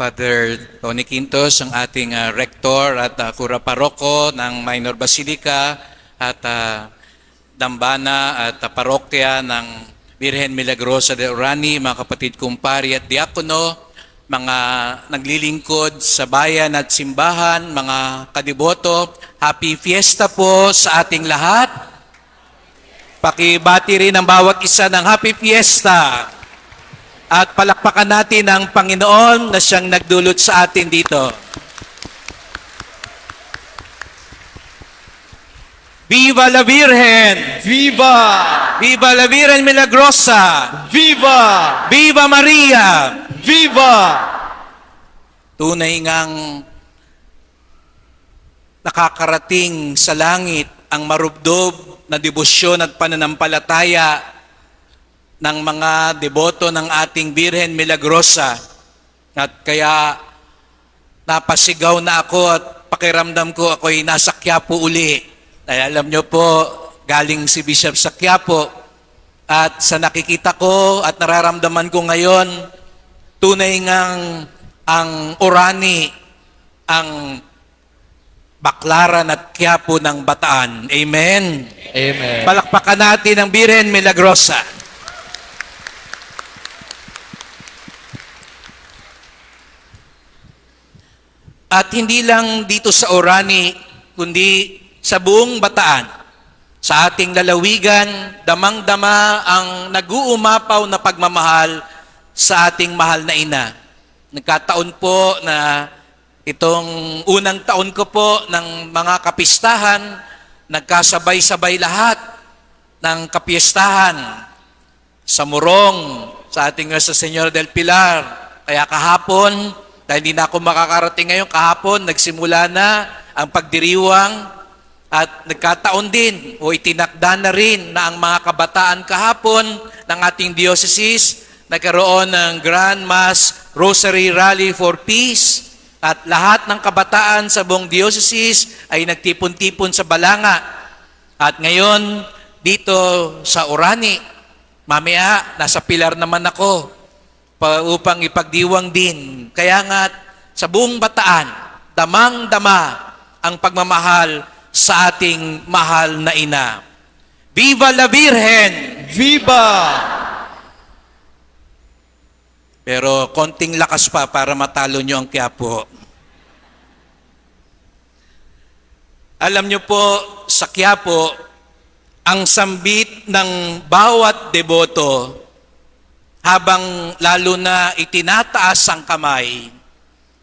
Father Tony Quintos, ang ating rector at cura paroko ng Minor Basilica at dambana at parokya ng Virgen Milagrosa de Orani, mga kapatid kumpari at diakono, mga naglilingkod sa bayan at simbahan, mga kadiboto, happy fiesta po sa ating lahat. Pakibati rin ang bawat isa ng happy fiesta. At palakpakan natin ang Panginoon na siyang nagdulot sa atin dito. Viva la Virgen! Viva! Viva la Virgen Milagrosa! Viva! Viva Maria! Viva! Tunay ngang nakakarating sa langit ang marubdob na debosyon at pananampalataya ng mga deboto ng ating Virgen Milagrosa. At kaya napasigaw na ako at pakiramdam ko ako'y nasa Quiapo uli. Ay, alam nyo po, galing si Bishop sa Quiapo. At sa nakikita ko at nararamdaman ko ngayon, tunay ngang ang Orani, ang Baklaran at Quiapo ng Bataan. Amen? Amen. Palakpakan natin ang Virgen Milagrosa. At hindi lang dito sa Orani, kundi sa buong Bataan. Sa ating lalawigan, damang-dama ang nag-uumapaw na pagmamahal sa ating mahal na ina. Nagkataon po na itong unang taon ko po ng mga kapistahan, nagkasabay-sabay lahat ng kapistahan sa Morong, sa ating Nuestra Señora del Pilar. Kaya kahapon, dahil hindi na ako makakarating ngayon, kahapon nagsimula na ang pagdiriwang at nagkataon din o itinakda na rin na ang mga kabataan kahapon ng ating diocese nagkaroon ng Grand Mass Rosary Rally for Peace at lahat ng kabataan sa buong diocese ay nagtipon-tipon sa Balanga. At ngayon, dito sa Orani, mamaya nasa Pilar naman ako upang ipagdiwang din. Kaya nga sa buong Bataan, damang-dama ang pagmamahal sa ating mahal na ina. Viva la Virgen! Viva! Pero konting lakas pa para matalo nyo ang Quiapo. Alam nyo po, sa Quiapo, ang sambit ng bawat deboto habang lalo na itinataas ang kamay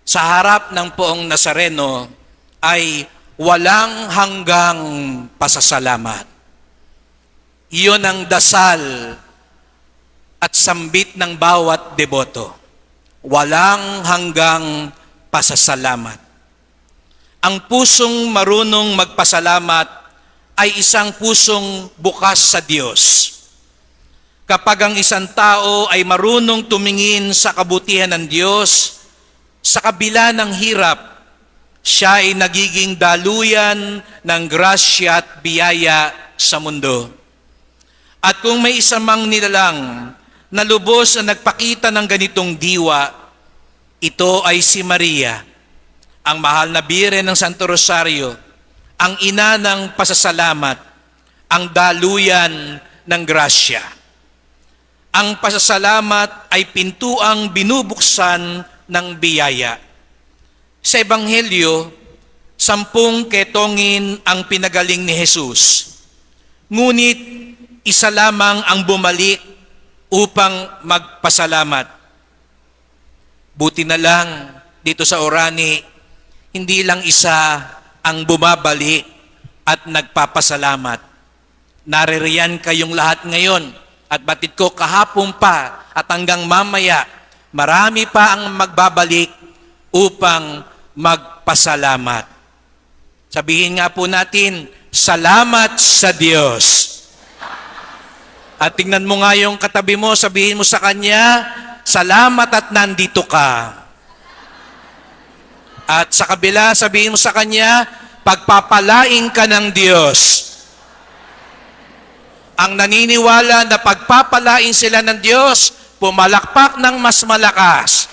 sa harap ng poong Nazareno ay walang hanggang pasasalamat. Iyon ang dasal at sambit ng bawat deboto. Walang hanggang pasasalamat. Ang pusong marunong magpasalamat ay isang pusong bukas sa Diyos. Kapag ang isang tao ay marunong tumingin sa kabutihan ng Diyos, sa kabila ng hirap, siya ay nagiging daluyan ng grasya at biyaya sa mundo. At kung may isa mang nilalang na lubos na nagpakita ng ganitong diwa, ito ay si Maria, ang mahal na Birhen ng Santo Rosario, ang ina ng pasasalamat, ang daluyan ng grasya. Ang pasasalamat ay pintuang binubuksan ng biyaya. Sa Ebanghelyo, 10 ketongin ang pinagaling ni Jesus. Ngunit isa lamang ang bumalik upang magpasalamat. Buti na lang dito sa Orani, hindi lang isa ang bumabalik at nagpapasalamat. Naririyan kayong lahat ngayon. At batid ko kahapon pa at hanggang mamaya, marami pa ang magbabalik upang magpasalamat. Sabihin nga po natin, salamat sa Diyos. At tingnan mo nga yung katabi mo, sabihin mo sa kanya, salamat at nandito ka. At sa kabila, sabihin mo sa kanya, pagpapalain ka ng Diyos. Ang naniniwala na pagpapalain sila ng Diyos, pumalakpak ng mas malakas.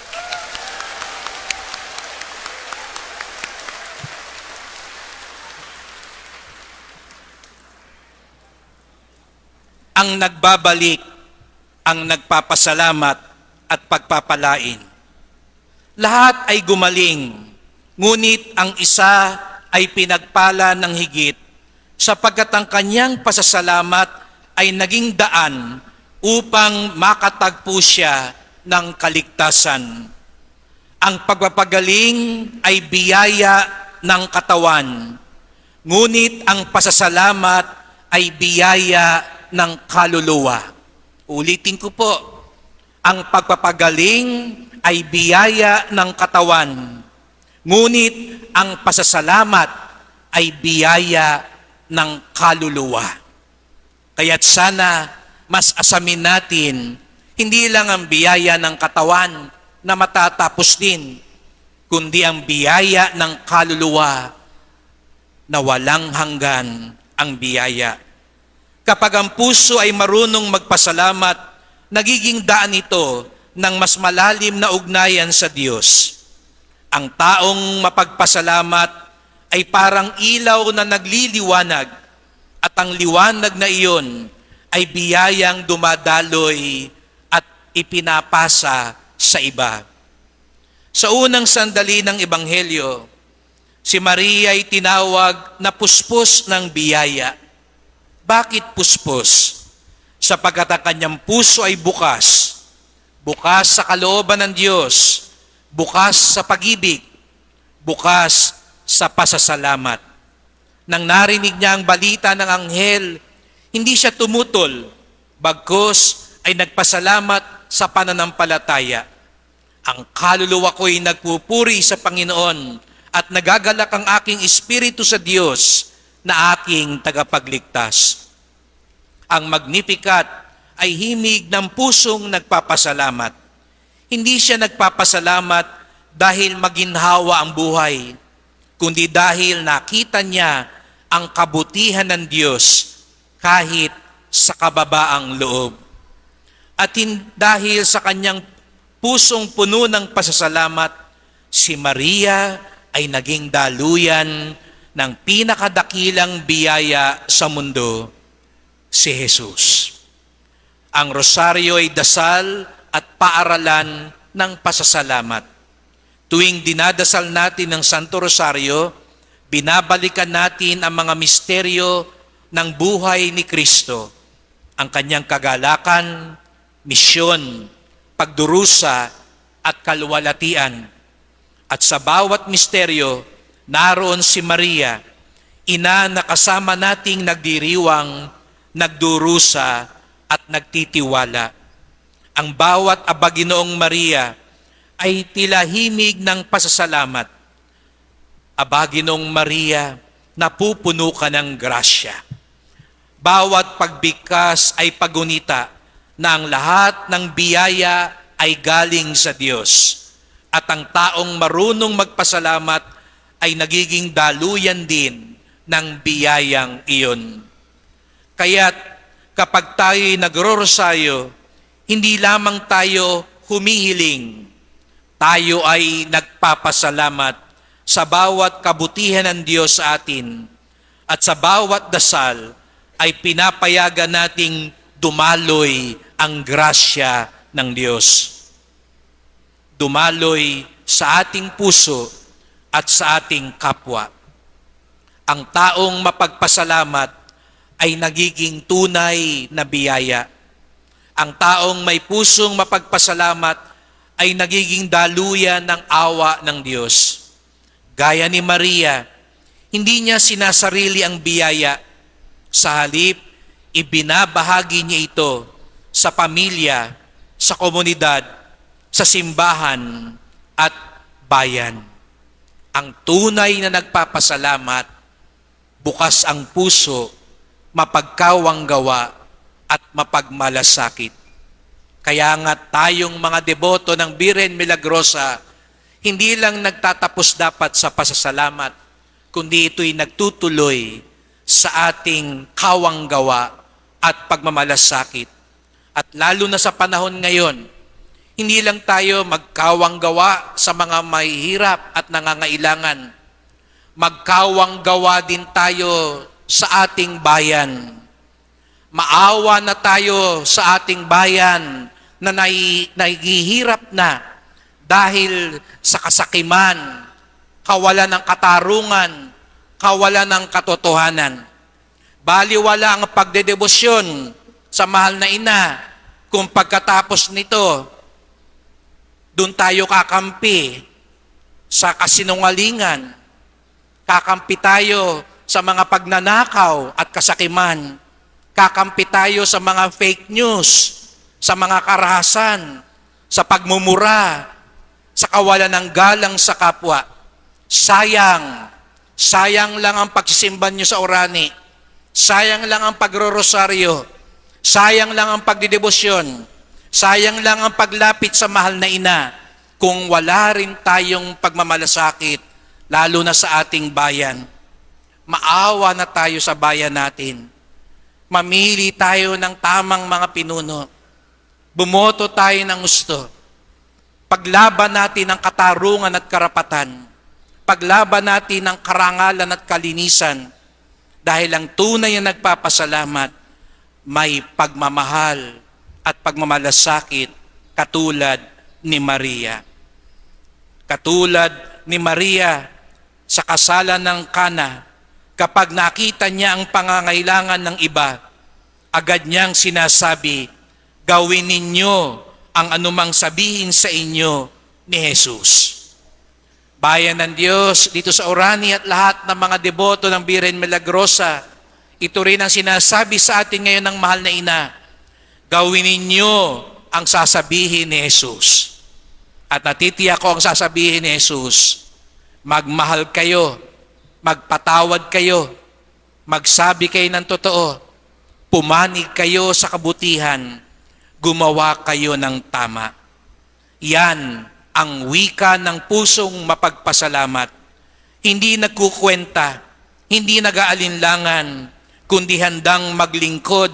ang nagbabalik, ang nagpapasalamat at pagpapalain. Lahat ay gumaling, ngunit ang isa ay pinagpala ng higit sapagkat ang kanyang pasasalamat ay naging daan upang makatagpo siya ng kaligtasan. Ang pagpapagaling ay biyaya ng katawan, ngunit ang pasasalamat ay biyaya ng kaluluwa. Ulitin ko po, ang pagpapagaling ay biyaya ng katawan, ngunit ang pasasalamat ay biyaya ng kaluluwa. Kaya't sana mas asamin natin, hindi lang ang biyaya ng katawan na matatapos din, kundi ang biyaya ng kaluluwa na walang hanggan ang biyaya. Kapag ang puso ay marunong magpasalamat, nagiging daan ito ng mas malalim na ugnayan sa Diyos. Ang taong mapagpasalamat ay parang ilaw na nagliliwanag at ang liwanag na iyon ay biyayang dumadaloy at ipinapasa sa iba. Sa unang sandali ng Ebanghelyo, si Maria ay tinawag na puspos ng biyaya. Bakit puspos? Sapagkat ang kanyang puso ay bukas. Bukas sa kalooban ng Diyos. Bukas sa pag-ibig. Bukas sa pasasalamat. Nang narinig niya ang balita ng anghel, hindi siya tumutol, bagkus ay nagpasalamat sa pananampalataya. Ang kaluluwa ko'y nagpupuri sa Panginoon at nagagalak ang aking espiritu sa Diyos na aking tagapagligtas. Ang Magnificat ay himig ng pusong nagpapasalamat. Hindi siya nagpapasalamat dahil maginhawa ang buhay, kundi dahil nakita niya ang kabutihan ng Diyos kahit sa kababaang loob. At dahil sa kanyang pusong puno ng pasasalamat, si Maria ay naging daluyan ng pinakadakilang biyaya sa mundo, si Jesus. Ang rosaryo ay dasal at paaralan ng pasasalamat. Tuwing dinadasal natin ang Santo Rosaryo, binabalikan natin ang mga misteryo ng buhay ni Kristo, ang kanyang kagalakan, misyon, pagdurusa at kaluwalhatian. At sa bawat misteryo, naroon si Maria, ina na kasama nating nagdiriwang, nagdurusa at nagtitiwala. Ang bawat Abaginoong Maria ay tila himig ng pasasalamat. Abaginoong Maria, napupuno ka ng grasya. Bawat pagbigkas ay pagunita na ang lahat ng biyaya ay galing sa Diyos. At ang taong marunong magpasalamat ay nagiging daluyan din ng biyayang iyon. Kaya't kapag tayo'y nagro-rosaryo, hindi lamang tayo humihiling, tayo ay nagpapasalamat sa bawat kabutihan ng Diyos sa atin at sa bawat dasal ay pinapayagan nating dumaloy ang grasya ng Diyos. Dumaloy sa ating puso at sa ating kapwa. Ang taong mapagpasalamat ay nagiging tunay na biyaya. Ang taong may pusong mapagpasalamat ay nagiging daluyan ng awa ng Diyos. Gaya ni Maria, hindi niya sinasarili ang biyaya. Sa halip, ibinabahagi niya ito sa pamilya, sa komunidad, sa simbahan at bayan. Ang tunay na nagpapasalamat, bukas ang puso, mapagkawang gawa at mapagmalasakit. Kaya nga tayong mga deboto ng Birhen Milagrosa, hindi lang nagtatapos dapat sa pasasalamat, kundi ito'y nagtutuloy sa ating kawang gawa at pagmamalasakit. At lalo na sa panahon ngayon, hindi lang tayo magkawang gawa sa mga mahihirap at nangangailangan. Magkawang gawa din tayo sa ating bayan. Maawa na tayo sa ating bayan na naghihirap na dahil sa kasakiman, kawalan ng katarungan, kawalan ng katotohanan. Baliwala ang pagdedebosyon sa mahal na ina kung pagkatapos nito, doon tayo kakampi sa kasinungalingan, kakampi tayo sa mga pagnanakaw at kasakiman, kakampi tayo sa mga fake news, sa mga karahasan, sa pagmumura, sa kawalan ng galang sa kapwa. Sayang lang ang pagsisimba nyo sa orani, sayang lang ang pagrorosaryo, sayang lang ang pagdidebosyon, sayang lang ang paglapit sa mahal na ina kung wala rin tayong pagmamalasakit, lalo na sa ating bayan. Maawa na tayo sa bayan natin. Mamili tayo ng tamang mga pinuno. Bumoto tayo ng gusto. Paglaban natin ang katarungan at karapatan. Paglaban natin ang karangalan at kalinisan. Dahil ang tunay na nagpapasalamat, may pagmamahal at pagmamalasakit katulad ni Maria. Katulad ni Maria sa kasalan ng Kana, kapag nakita niya ang pangangailangan ng iba, agad niyang sinasabi, gawin ninyo ang anumang sabihin sa inyo ni Jesus. Bayan ng Diyos, dito sa Orani at lahat ng mga deboto ng Birhen Milagrosa, ito rin ang sinasabi sa atin ngayon ng mahal na ina, gawin ninyo ang sasabihin ni Jesus. At natitiyak ko ang sasabihin ni Jesus, magmahal kayo, magpatawad kayo, magsabi kayo ng totoo, pumanig kayo sa kabutihan, gumawa kayo ng tama. Yan ang wika ng pusong mapagpasalamat. Hindi nagkukwenta, hindi nag-aalinlangan, kundi handang maglingkod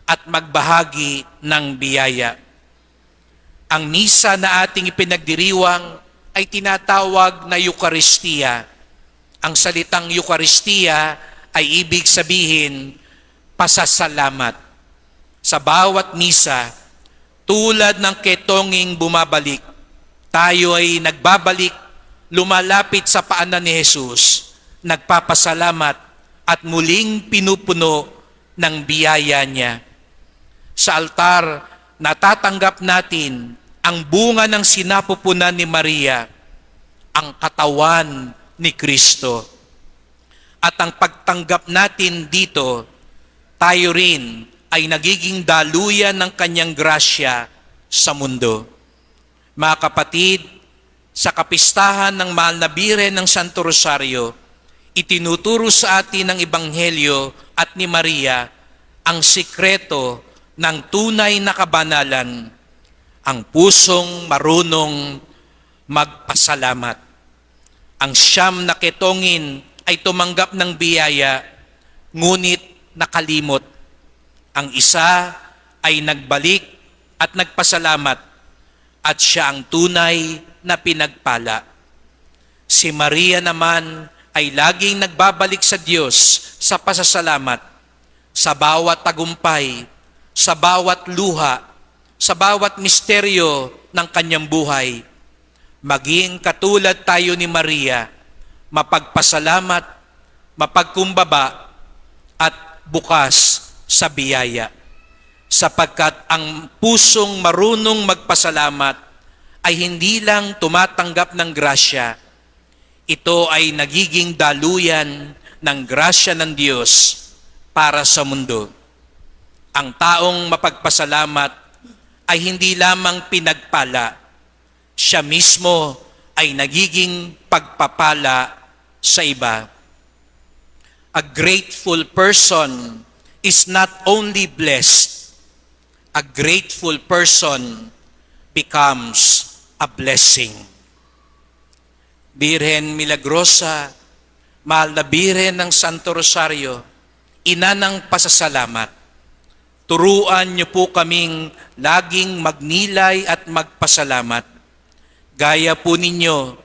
at magbahagi ng biyaya. Ang misa na ating ipinagdiriwang ay tinatawag na Eucharistia. Ang salitang Eucharistia ay ibig sabihin pasasalamat. Sa bawat misa, tulad ng ketonging bumabalik, tayo ay nagbabalik, lumalapit sa paanan ni Jesus, nagpapasalamat at muling pinupuno ng biyaya niya. Sa altar, natatanggap natin ang bunga ng sinapupunan ni Maria, ang katawan ni Kristo. At ang pagtanggap natin dito, tayo rin ay nagiging daluyan ng kanyang grasya sa mundo. Mga kapatid, sa kapistahan ng mahal na Birhen ng Santo Rosario, itinuturo sa atin ng Ebanghelyo at ni Maria ang sikreto ng tunay na kabanalan, ang pusong marunong magpasalamat. Ang siyam na ketongin ay tumanggap ng biyaya, ngunit nakalimot. Ang isa ay nagbalik at nagpasalamat, at siya ang tunay na pinagpala. Si Maria naman ay laging nagbabalik sa Diyos sa pasasalamat, sa bawat tagumpay, sa bawat luha, sa bawat misteryo ng kanyang buhay. Maging katulad tayo ni Maria, mapagpasalamat, mapagkumbaba, at bukas sa biyaya. Sapagkat ang pusong marunong magpasalamat ay hindi lang tumatanggap ng grasya, ito ay nagiging daluyan ng grasya ng Diyos para sa mundo. Ang taong mapagpasalamat ay hindi lamang pinagpala, siya mismo ay nagiging pagpapala sa iba. A grateful person is not only blessed, a grateful person becomes a blessing. Birhen Milagrosa, mahal na Birhen ng Santo Rosario, ina ng pasasalamat, turuan niyo po kaming laging magnilay at magpasalamat. Gaya po ninyo,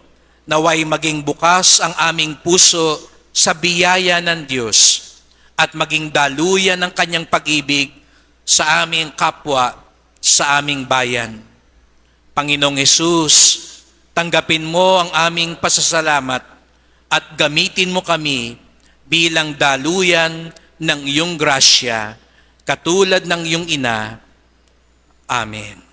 naway maging bukas ang aming puso sa biyaya ng Diyos at maging daluyan ng kanyang pag-ibig sa aming kapwa, sa aming bayan. Panginoong Hesus, tanggapin mo ang aming pasasalamat at gamitin mo kami bilang daluyan ng iyong grasya, katulad ng iyong ina. Amen.